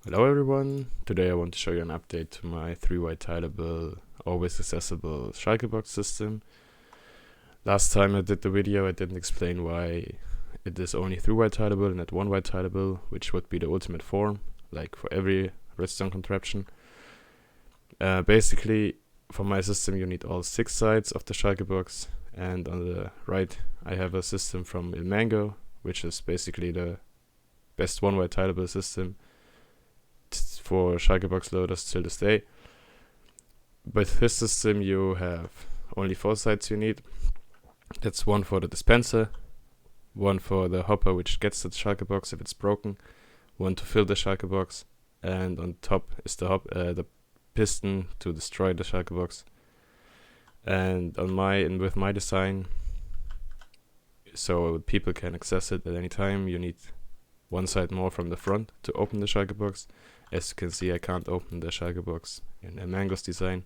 Hello everyone, today I want to show you an update to my 3-way tileable, always accessible Shulker Box system. Last time I did the video I didn't explain why it is only 3-way tileable and not 1-way tileable, which would be the ultimate form, like for every redstone contraption. Basically, for my system you need all 6 sides of the Shulker Box, and on the right I have a system from ENG, which is basically the best 1-way tileable system for Shulker Box loaders till this day. With this system you have only 4 sides you need. That's one for the dispenser, one for the hopper which gets the Shulker Box if it's broken, one to fill the Shulker Box, and on top is the piston to destroy the Shulker Box. And with my design, so people can access it at any time, you need one side more from the front to open the Shulker Box. As you can see, I can't open the Shulker Box in ENG's design,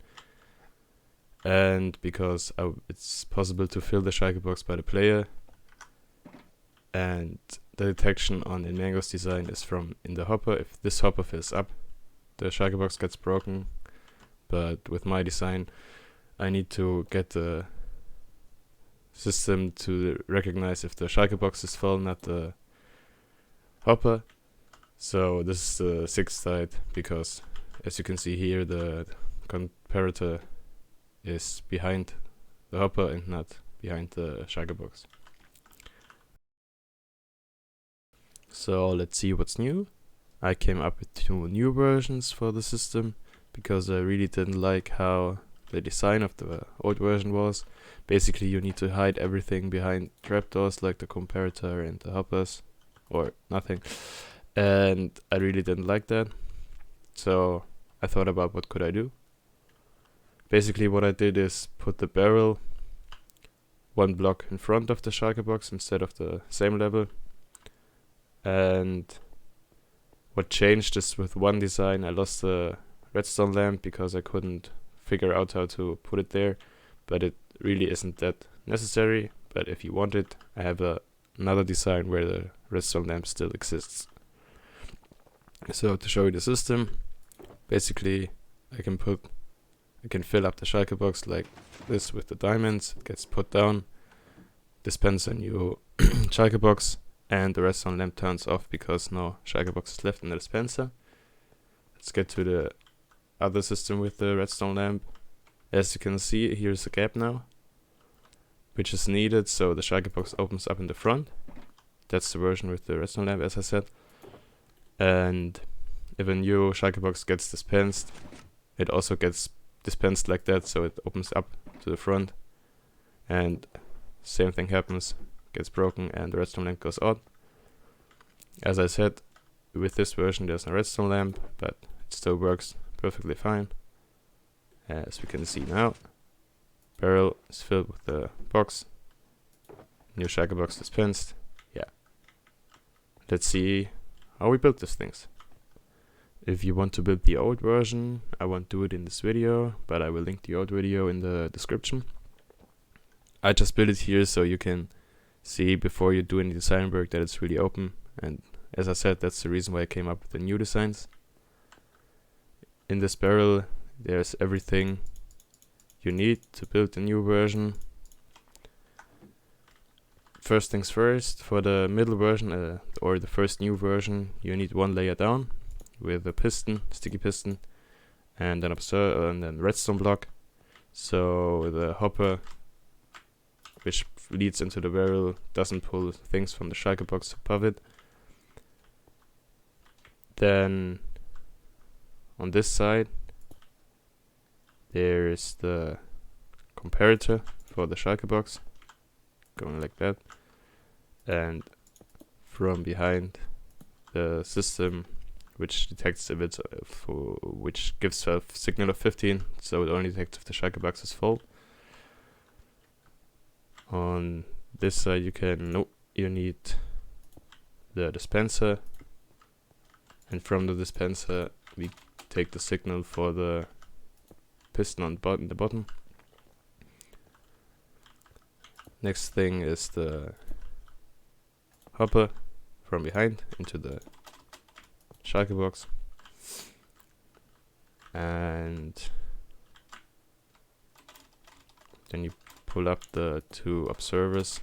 and because it's possible to fill the Shulker Box by the player, and the detection on ENG's design is from in the hopper. If this hopper fills up, the Shulker Box gets broken, but with my design I need to get the system to recognize if the Shulker Box is full, not the hopper. So this is the 6th side, because as you can see here the comparator is behind the hopper and not behind the Shulker Box. So let's see what's new. I came up with 2 new versions for the system because I really didn't like how the design of the old version was. Basically you need to hide everything behind trapdoors like the comparator and the hoppers, or nothing. And I really didn't like that, so I thought about what could I do. Basically what I did is put the barrel 1 block in front of the Shulker Box instead of the same level. And what changed is with one design I lost the redstone lamp because I couldn't figure out how to put it there, but it really isn't that necessary. But if you want it, I have another design where the redstone lamp still exists. So to show you the system, basically I can fill up the Shulker Box like this with the diamonds. It gets put down, dispense a new Shulker Box, and the redstone lamp turns off because no Shulker Box is left in the dispenser. Let's get to the other system with the redstone lamp. As you can see, here's a gap now, which is needed so the Shulker Box opens up in the front. That's the version with the redstone lamp, as I said. And if a new Shulker Box gets dispensed, it also gets dispensed like that, so it opens up to the front, and same thing happens, gets broken and the redstone lamp goes out. As I said, with this version there's no redstone lamp, but it still works perfectly fine. As we can see now, barrel is filled with the box, new Shulker Box dispensed. Yeah, let's see how we built these things. If you want to build the old version, I won't do it in this video, but I will link the old video in the description. I just built it here so you can see before you do any design work that it's really open, and as I said, that's the reason why I came up with the new designs. In this barrel there's everything you need to build the new version. First things first, for the middle version or the first new version, you need 1 layer down with a piston, sticky piston, and then redstone block, so the hopper which leads into the barrel doesn't pull things from the Shulker Box above it. Then on this side there's the comparator for the Shulker Box, going like that, and from behind the system which detects if it's which gives a signal of 15, so it only detects if the Shulker Box is full. On this side you need the dispenser, and from the dispenser we take the signal for the piston on the bottom. Next thing is the hopper from behind into the Shulker Box. And then you pull up the two observers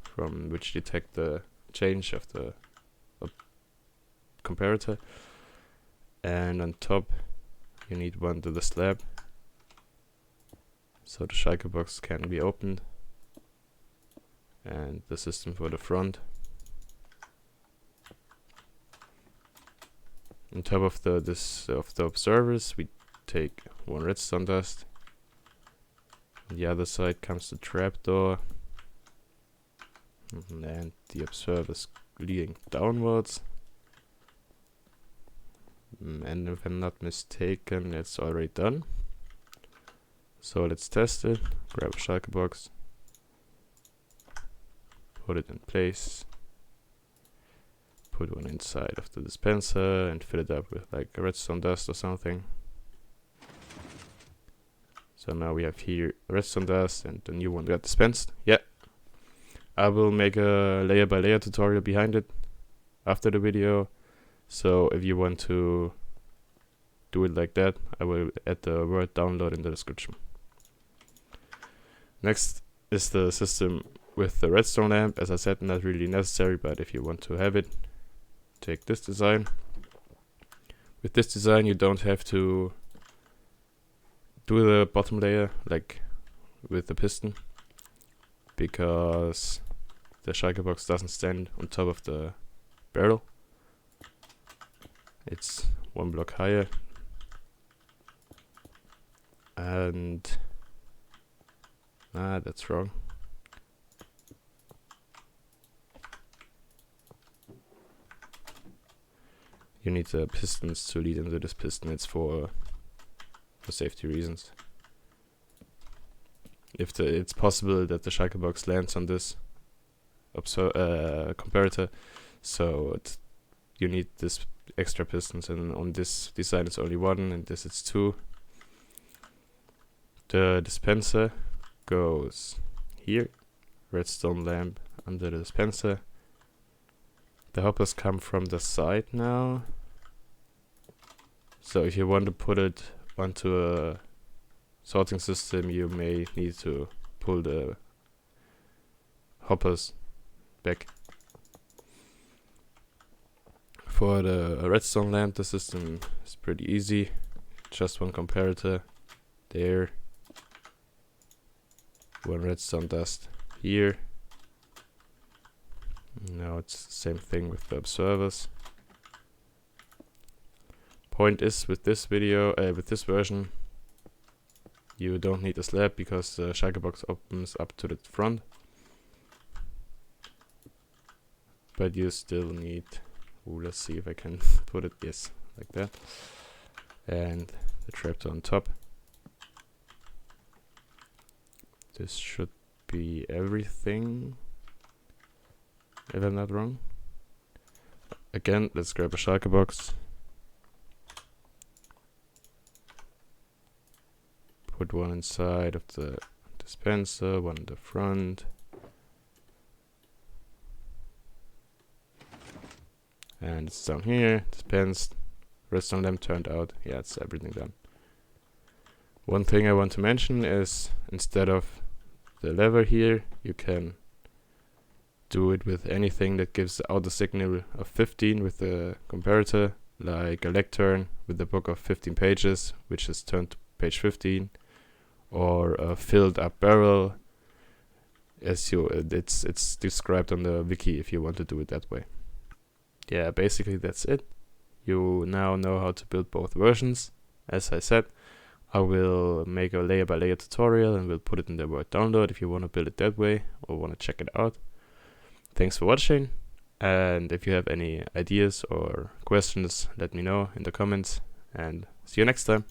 from which detect the change of the comparator, and on top you need one to the slab so the Shulker box can be opened, and the system for the front. On top of the observers we take one redstone dust. On the other side comes the trapdoor, and the observers leading downwards. And if I'm not mistaken, it's already done. So let's test it. Grab a Shulker box, put it in place, put one inside of the dispenser and fill it up with like a redstone dust or something. So now we have here redstone dust and the new one got dispensed. Yeah, I will make a layer by layer tutorial behind it after the video. So if you want to do it like that, I will add the word download in the description. Next is the system with the redstone lamp. As I said, not really necessary, but if you want to have it, take this design. With this design you don't have to do the bottom layer like with the piston, because the Shulker box doesn't stand on top of the barrel. It's one block higher, and that's wrong. You need the pistons to lead into this piston. It's for safety reasons. If it's possible that the Shulker box lands on this comparator, so you need this extra pistons, and on this design it's only one, and this it's two. The dispenser goes here, redstone lamp under the dispenser. The hoppers come from the side now, so if you want to put it onto a sorting system, you may need to pull the hoppers back. For the redstone lamp, the system is pretty easy. Just one comparator there, one redstone dust here. Now it's the same thing with the observers. Point is, with this video, with this version, you don't need a slab because the Shulker box opens up to the front. But you still need, let's see if I can put it, yes, like that. And the trapdoor on top. This should be everything, if I'm not wrong. Again, let's grab a Shulker box. Put one inside of the dispenser, one in the front. And it's down here, dispensed. Redstone lamp turned out. Yeah, it's everything done. One thing I want to mention is, instead of the lever here, you can do it with anything that gives out a signal of 15 with the comparator, like a lectern with a book of 15 pages, which is turned to page 15, or a filled up barrel, as it's described on the wiki if you want to do it that way. Yeah, basically that's it. You now know how to build both versions. As I said, I will make a layer by layer tutorial and we'll put it in the word download if you want to build it that way or want to check it out. Thanks for watching, and if you have any ideas or questions, let me know in the comments, and see you next time.